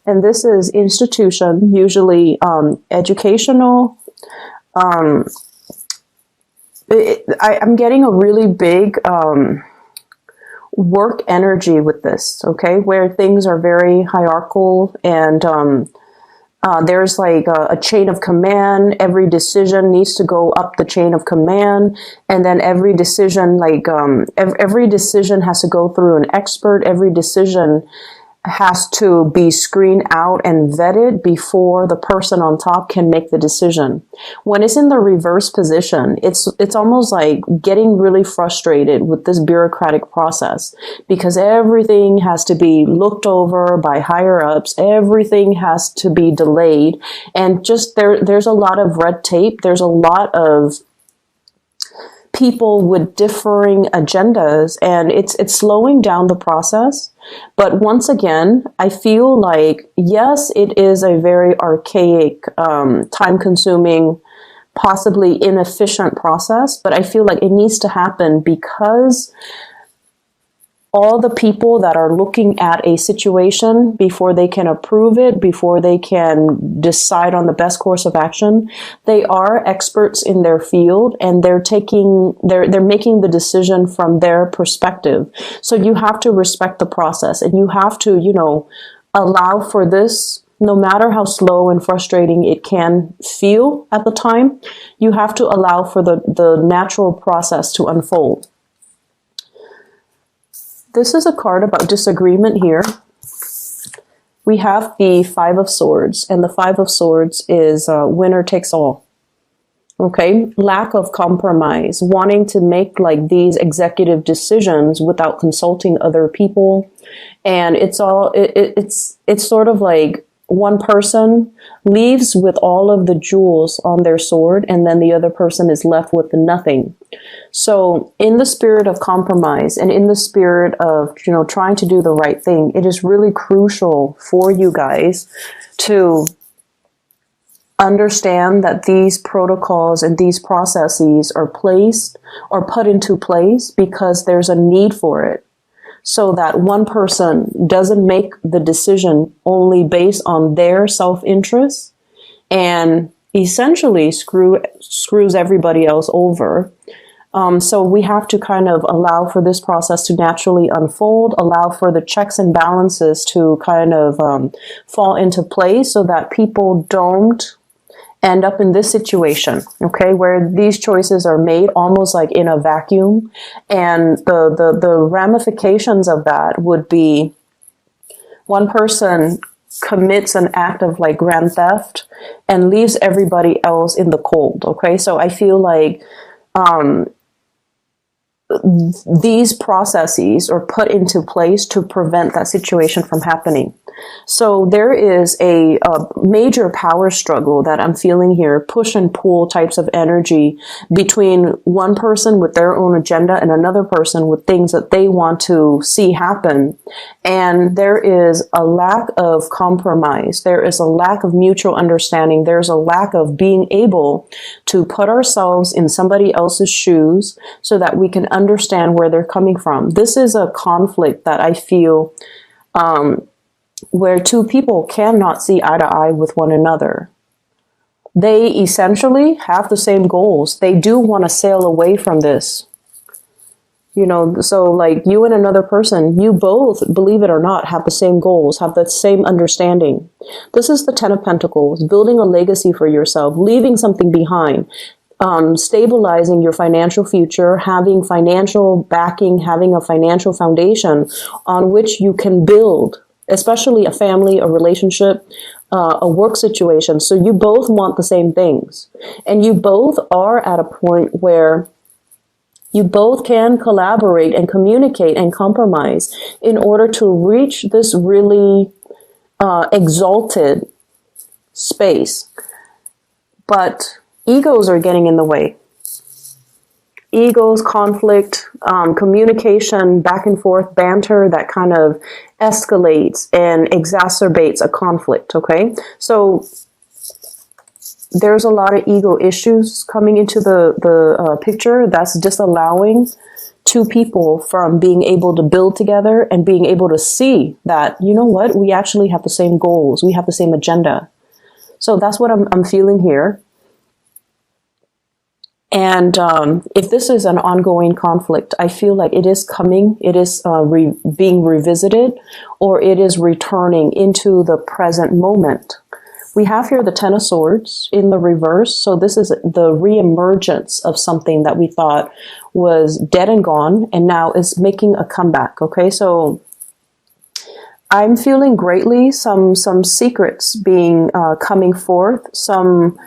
And this is institution, usually educational. I'm getting a really big work energy with this, okay, where things are very hierarchical, and there's like a chain of command. Every decision needs to go up the chain of command, and then every decision, like every decision has to go through an expert. Every decision has to be screened out and vetted before the person on top can make the decision. When it's in the reverse position, it's almost like getting really frustrated with this bureaucratic process, because everything has to be looked over by higher ups. Everything has to be delayed, and just there's a lot of red tape. There's a lot of people with differing agendas, and it's slowing down the process. But once again, I feel like, yes, it is a very archaic, time-consuming, possibly inefficient process, but I feel like it needs to happen because all the people that are looking at a situation before they can approve it, before they can decide on the best course of action, they are experts in their field, and they're making the decision from their perspective. So you have to respect the process, and you have to, allow for this. No matter how slow and frustrating it can feel at the time, you have to allow for the natural process to unfold. This is a card about disagreement here. We have the Five of Swords, and the Five of Swords is winner takes all. Okay, lack of compromise, wanting to make like these executive decisions without consulting other people, and it's sort of like one person leaves with all of the jewels on their sword, and then the other person is left with nothing. So in the spirit of compromise, and in the spirit of, trying to do the right thing, it is really crucial for you guys to understand that these protocols and these processes are placed or put into place because there's a need for it. So that one person doesn't make the decision only based on their self-interest and essentially screws everybody else over. So we have to kind of allow for this process to naturally unfold, allow for the checks and balances to kind of fall into place so that people don't end up in this situation, okay, where these choices are made almost like in a vacuum. And the ramifications of that would be one person commits an act of like grand theft and leaves everybody else in the cold, okay? So I feel like these processes are put into place to prevent that situation from happening. So there is a major power struggle that I'm feeling here, push and pull types of energy between one person with their own agenda and another person with things that they want to see happen. And there is a lack of compromise. There is a lack of mutual understanding. There's a lack of being able to put ourselves in somebody else's shoes so that we can understand where they're coming from. This is a conflict that I feel where two people cannot see eye to eye with one another. They essentially have the same goals. They do want to sail away from this. So like you and another person, you both, believe it or not, have the same goals, have the same understanding. This is the Ten of Pentacles, building a legacy for yourself, leaving something behind, stabilizing your financial future, having financial backing, having a financial foundation on which you can build, especially a family, a relationship, a work situation. So you both want the same things. And you both are at a point where you both can collaborate and communicate and compromise in order to reach this really exalted space. But egos are getting in the way. Egos, conflict, communication, back and forth, banter, that kind of escalates and exacerbates a conflict, okay? So there's a lot of ego issues coming into the picture that's disallowing two people from being able to build together and being able to see that, you know what, we actually have the same goals, we have the same agenda. So that's what I'm feeling here. And if this is an ongoing conflict, I feel like it is coming, it is being revisited, or it is returning into the present moment. We have here the Ten of Swords in the reverse. So this is the reemergence of something that we thought was dead and gone, and now is making a comeback. Okay, so I'm feeling greatly some secrets being coming forth, some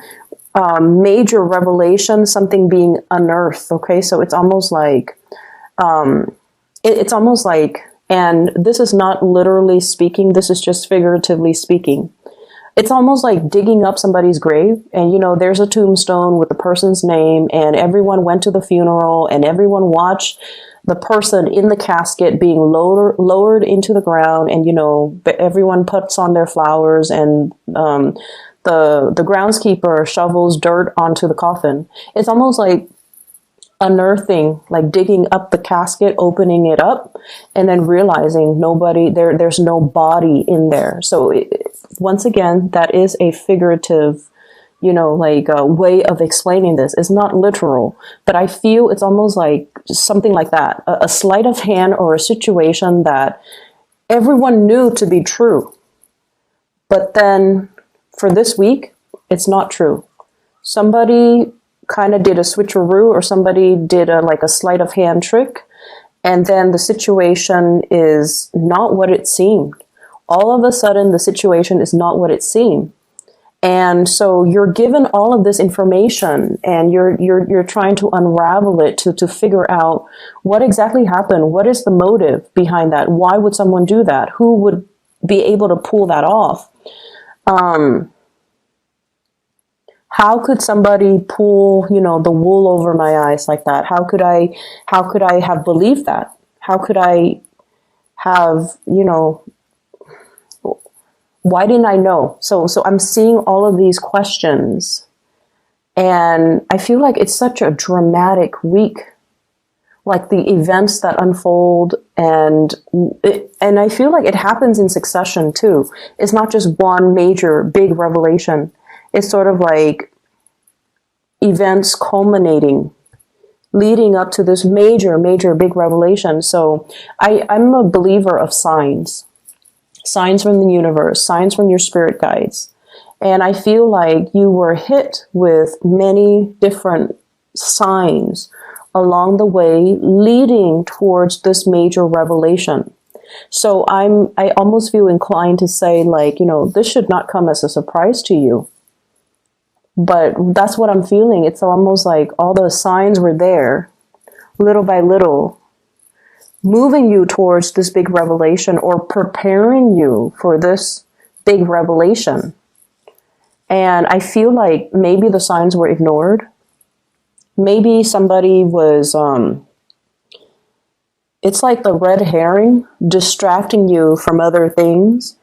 major revelation, something being unearthed. Okay, so it's almost like it's almost like, and this is not literally speaking, this is just figuratively speaking. It's almost like digging up somebody's grave, and you know, there's a tombstone with the person's name, and everyone went to the funeral, and everyone watched the person in the casket being lowered into the ground, and you know, everyone puts on their flowers, and the groundskeeper shovels dirt onto the coffin. It's almost like unearthing, like digging up the casket, opening it up, and then realizing there's no body in there. So once again, that is a figurative, you know, like a way of explaining this. It's not literal, but I feel it's almost like something like that, a sleight of hand or a situation that everyone knew to be true. But then for this week, it's not true. Somebody kind of did a switcheroo, or somebody did a sleight of hand trick, and then the situation is not what it seemed. All of a sudden, the situation is not what it seemed. And so you're given all of this information, and you're trying to unravel it to figure out what exactly happened. What is the motive behind that? Why would someone do that? Who would be able to pull that off? How could somebody pull, you know, the wool over my eyes like that? How could I have believed that? How could I have, you know, why didn't I know? So I'm seeing all of these questions, and I feel like it's such a dramatic week, like the events that unfold, and I feel like it happens in succession too. It's not just one major big revelation. It's sort of like events culminating, leading up to this major big revelation. So I'm a believer of signs from the universe, signs from your spirit guides. And I feel like you were hit with many different signs along the way leading towards this major revelation. So I almost feel inclined to say, like, you know, this should not come as a surprise to you. But that's what I'm feeling. It's almost like all the signs were there, little by little, moving you towards this big revelation, or preparing you for this big revelation. And I feel like maybe the signs were ignored. Maybe somebody was, it's like the red herring distracting you from other things.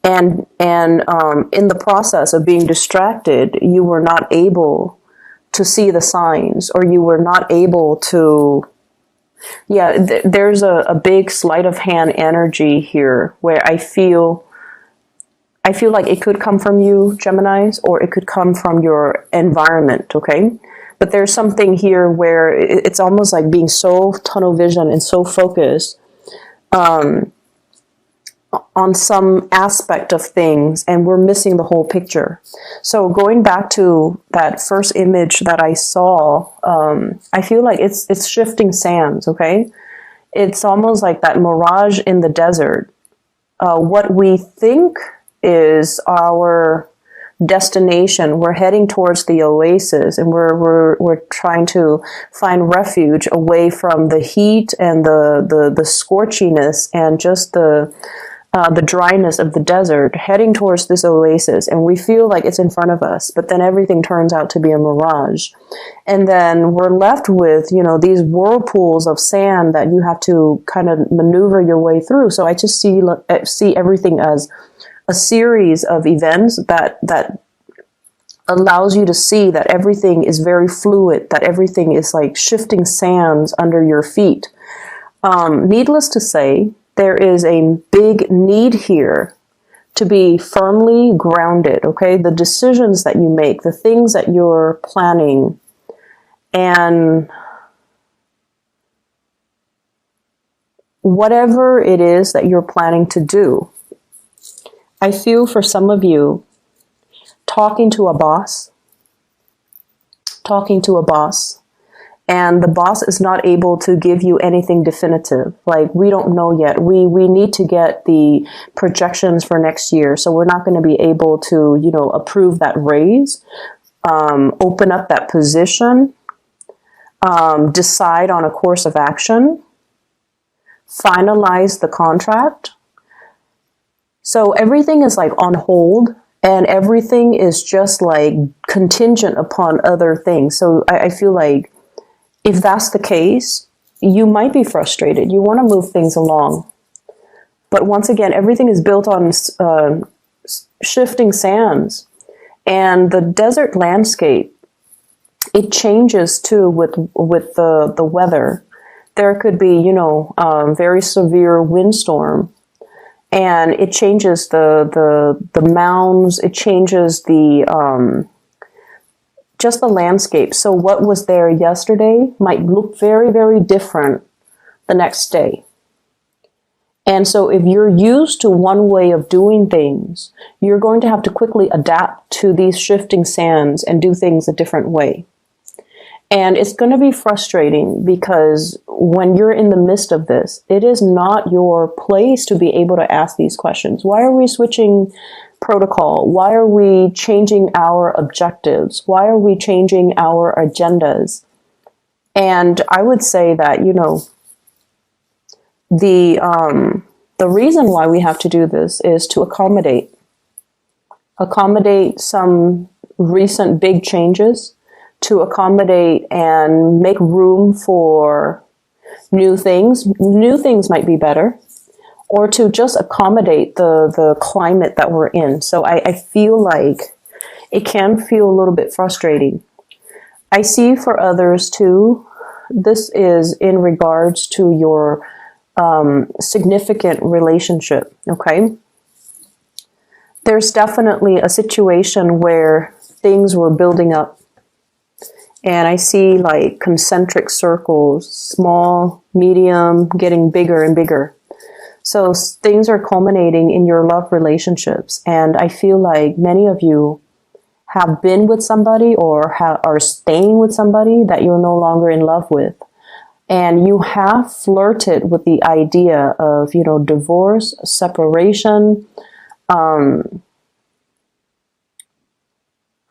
And in the process of being distracted, you were not able to see the signs, or you were not able to, there's a big sleight of hand energy here where I feel like it could come from you, Geminis, or it could come from your environment, okay? But there's something here where it's almost like being so tunnel vision and so focused on some aspect of things, and we're missing the whole picture. So going back to that first image that I saw, I feel like it's shifting sands, okay? It's almost like that mirage in the desert. What we think is our destination, we're heading towards the oasis, and we're trying to find refuge away from the heat and the scorchiness and just the dryness of the desert, heading towards this oasis, and we feel like it's in front of us, but then everything turns out to be a mirage. And then we're left with, you know, these whirlpools of sand that you have to kind of maneuver your way through. So I just see everything as a series of events that allows you to see that everything is very fluid, that everything is like shifting sands under your feet. Needless to say, there is a big need here to be firmly grounded, okay? The decisions that you make, the things that you're planning, and whatever it is that you're planning to do. I feel for some of you, talking to a boss, and the boss is not able to give you anything definitive. Like, we don't know yet. We need to get the projections for next year. So we're not going to be able to, approve that raise, open up that position, decide on a course of action, finalize the contract. So everything is like on hold, and everything is just like contingent upon other things. So I feel like if that's the case, you might be frustrated. You want to move things along. But once again, everything is built on shifting sands. And the desert landscape, it changes too with the weather. There could be, very severe windstorm. And it changes the mounds, it changes just the landscape. So what was there yesterday might look very, very different the next day. And so if you're used to one way of doing things, you're going to have to quickly adapt to these shifting sands and do things a different way. And it's going to be frustrating because when you're in the midst of this, it is not your place to be able to ask these questions. Why are we switching protocol? Why are we changing our objectives? Why are we changing our agendas? And I would say that, the reason why we have to do this is to accommodate some recent big changes, to accommodate and make room for new things. New things might be better, or to just accommodate the climate that we're in. So I feel like it can feel a little bit frustrating. I see for others too, this is in regards to your significant relationship, okay? There's definitely a situation where things were building up. And I see like concentric circles, small, medium, getting bigger and bigger. So things are culminating in your love relationships. And I feel like many of you have been with somebody or are staying with somebody that you're no longer in love with. And you have flirted with the idea of, divorce, separation,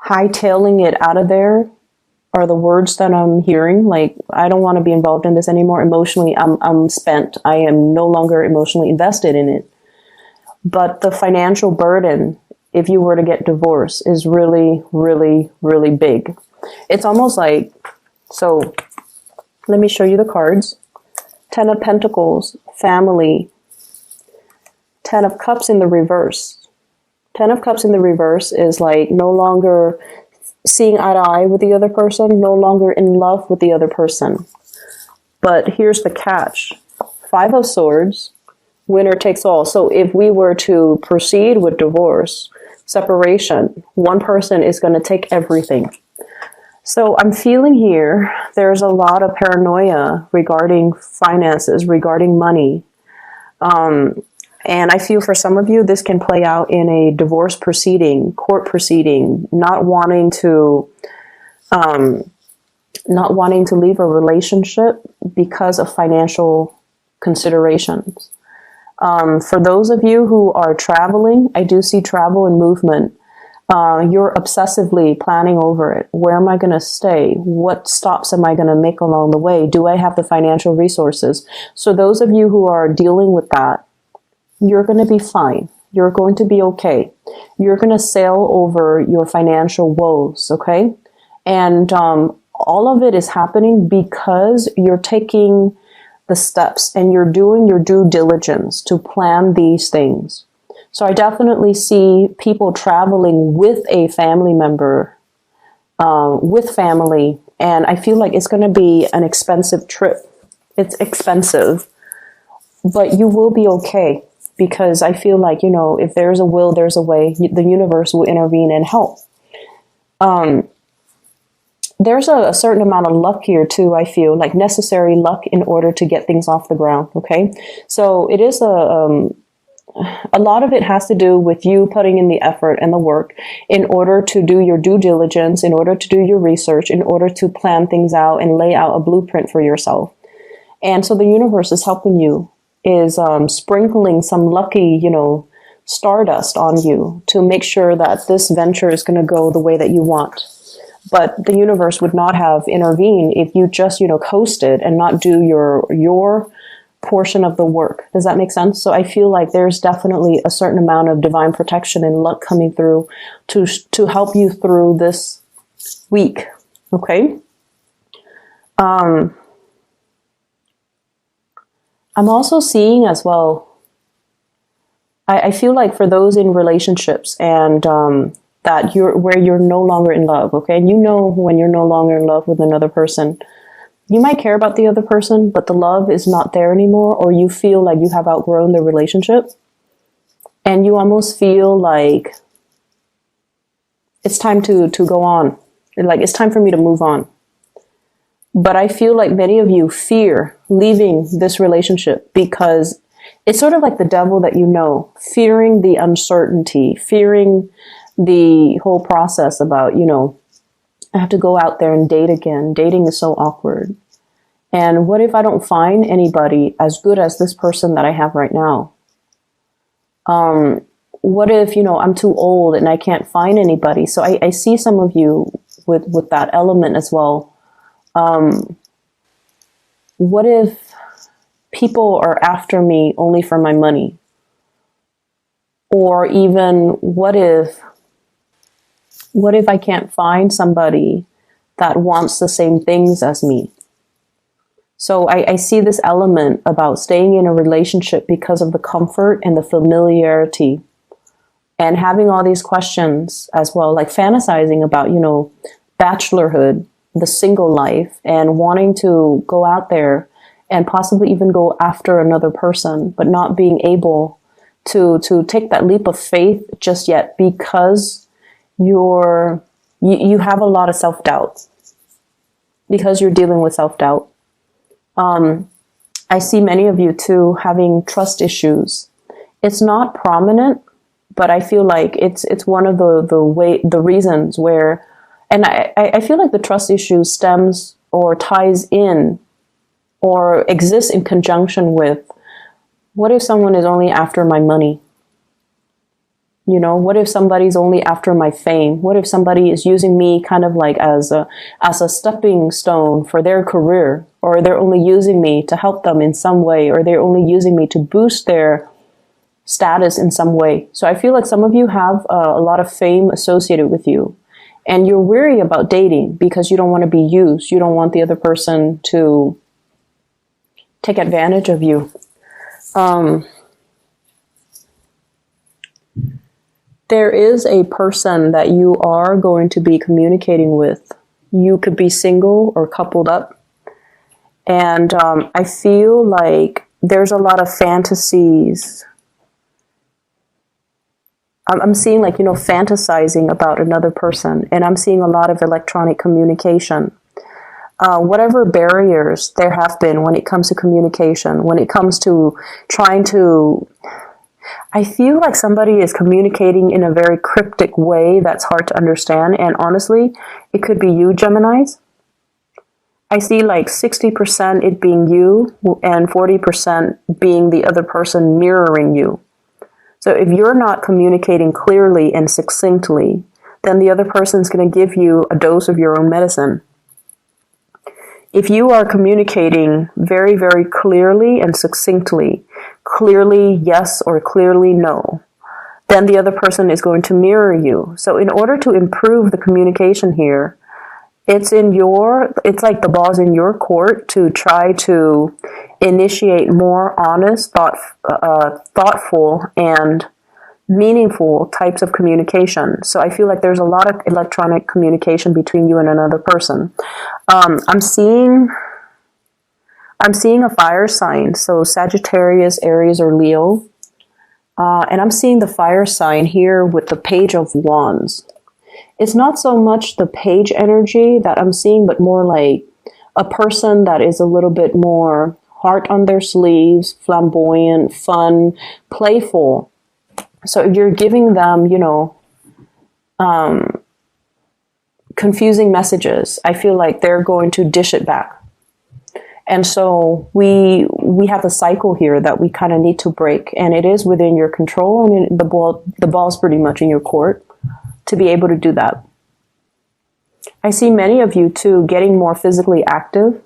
hightailing it out of there are the words that I'm hearing. Like, I don't want to be involved in this anymore. Emotionally, I'm spent. I am no longer emotionally invested in it. But the financial burden, if you were to get divorced, is really, really, really big. It's almost like, so let me show you the cards. 10 of Pentacles, family. 10 of Cups in the reverse. 10 of Cups in the reverse is like no longer seeing eye to eye with the other person, no longer in love with the other person. But here's the catch. 5 of Swords, winner takes all. So if we were to proceed with divorce, separation, one person is going to take everything. So I'm feeling here, there's a lot of paranoia regarding finances, regarding money. And I feel for some of you, this can play out in a divorce proceeding, court proceeding, not wanting to leave a relationship because of financial considerations. For those of you who are traveling, I do see travel and movement. You're obsessively planning over it. Where am I going to stay? What stops am I going to make along the way? Do I have the financial resources? So those of you who are dealing with that, you're going to be fine. You're going to be okay. You're going to sail over your financial woes, okay? And all of it is happening because you're taking the steps and you're doing your due diligence to plan these things. So I definitely see people traveling with a family member, with family, and I feel like it's going to be an expensive trip. It's expensive. But you will be okay, because I feel like, if there's a will, there's a way. The universe will intervene and help. There's a certain amount of luck here too, I feel, like necessary luck in order to get things off the ground, okay? So it is a lot of it has to do with you putting in the effort and the work in order to do your due diligence, in order to do your research, in order to plan things out and lay out a blueprint for yourself. And so the universe is helping you, is sprinkling some lucky, stardust on you to make sure that this venture is going to go the way that you want. But the universe would not have intervened if you just, coasted and not do your portion of the work. Does that make sense? So I feel like there's definitely a certain amount of divine protection and luck coming through to help you through this week. Okay. I'm also seeing as well, I feel like for those in relationships and that where you're no longer in love, okay? And when you're no longer in love with another person, you might care about the other person, but the love is not there anymore, or you feel like you have outgrown the relationship, and you almost feel like it's time to go on. Like, it's time for me to move on. But I feel like many of you fear leaving this relationship because it's sort of like the devil that fearing the uncertainty, fearing the whole process about, I have to go out there and date again. Dating is so awkward. And what if I don't find anybody as good as this person that I have right now? What if, I'm too old and I can't find anybody? So I see some of you with that element as well. What if people are after me only for my money? Or even what if I can't find somebody that wants the same things as me? So I see this element about staying in a relationship because of the comfort and the familiarity, and having all these questions as well, like fantasizing about, bachelorhood, the single life, and wanting to go out there and possibly even go after another person, but not being able to take that leap of faith just yet because you have a lot of self-doubt, because you're dealing with self-doubt. I see many of you too having trust issues. It's not prominent, but I feel like it's one of the reasons where, and I feel like the trust issue stems or ties in or exists in conjunction with, what if someone is only after my money? What if somebody's only after my fame? What if somebody is using me kind of like as a stepping stone for their career, or they're only using me to help them in some way, or they're only using me to boost their status in some way? So I feel like some of you have a lot of fame associated with you, and you're weary about dating because you don't want to be used. You don't want the other person to take advantage of you. There is a person that you are going to be communicating with. You could be single or coupled up. And I feel like there's a lot of fantasies. I'm seeing like, fantasizing about another person. And I'm seeing a lot of electronic communication. Whatever barriers there have been when it comes to communication, when it comes to trying to... I feel like somebody is communicating in a very cryptic way that's hard to understand. And honestly, it could be you, Geminis. I see like 60% it being you and 40% being the other person mirroring you. So if you're not communicating clearly and succinctly, then the other person's going to give you a dose of your own medicine. If you are communicating very, very clearly and succinctly, clearly yes or clearly no, then the other person is going to mirror you. So in order to improve the communication here, it's like the ball's in your court to try to initiate more honest, thoughtful, and meaningful types of communication. So I feel like there's a lot of electronic communication between you and another person. I I'm seeing a fire sign, so Sagittarius, Aries, or Leo. And I'm seeing the fire sign here with the Page of Wands. It's not so much the page energy that I'm seeing, but more like a person that is a little bit more heart on their sleeves, flamboyant, fun, playful. So if you're giving them, you know, confusing messages, I feel like they're going to dish it back. And so we have a cycle here that we kind of need to break, and it is within your control, and the ball's pretty much in your court to be able to do that. I see many of you too getting more physically active.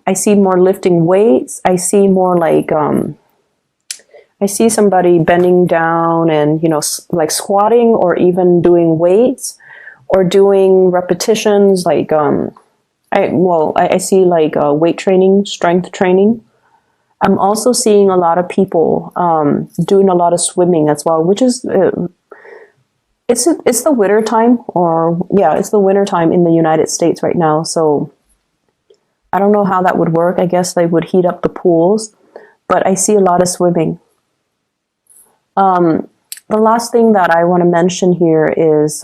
I see more lifting weights. I see more like I see somebody bending down and, you know, like squatting or even doing weights or doing repetitions like I see like weight training, strength training. I'm also seeing a lot of people doing a lot of swimming as well, which is it's the winter time, or yeah, it's the winter time in the United States right now. So I don't know how that would work. I guess they would heat up the pools, but I see a lot of swimming. The last thing that I want to mention here is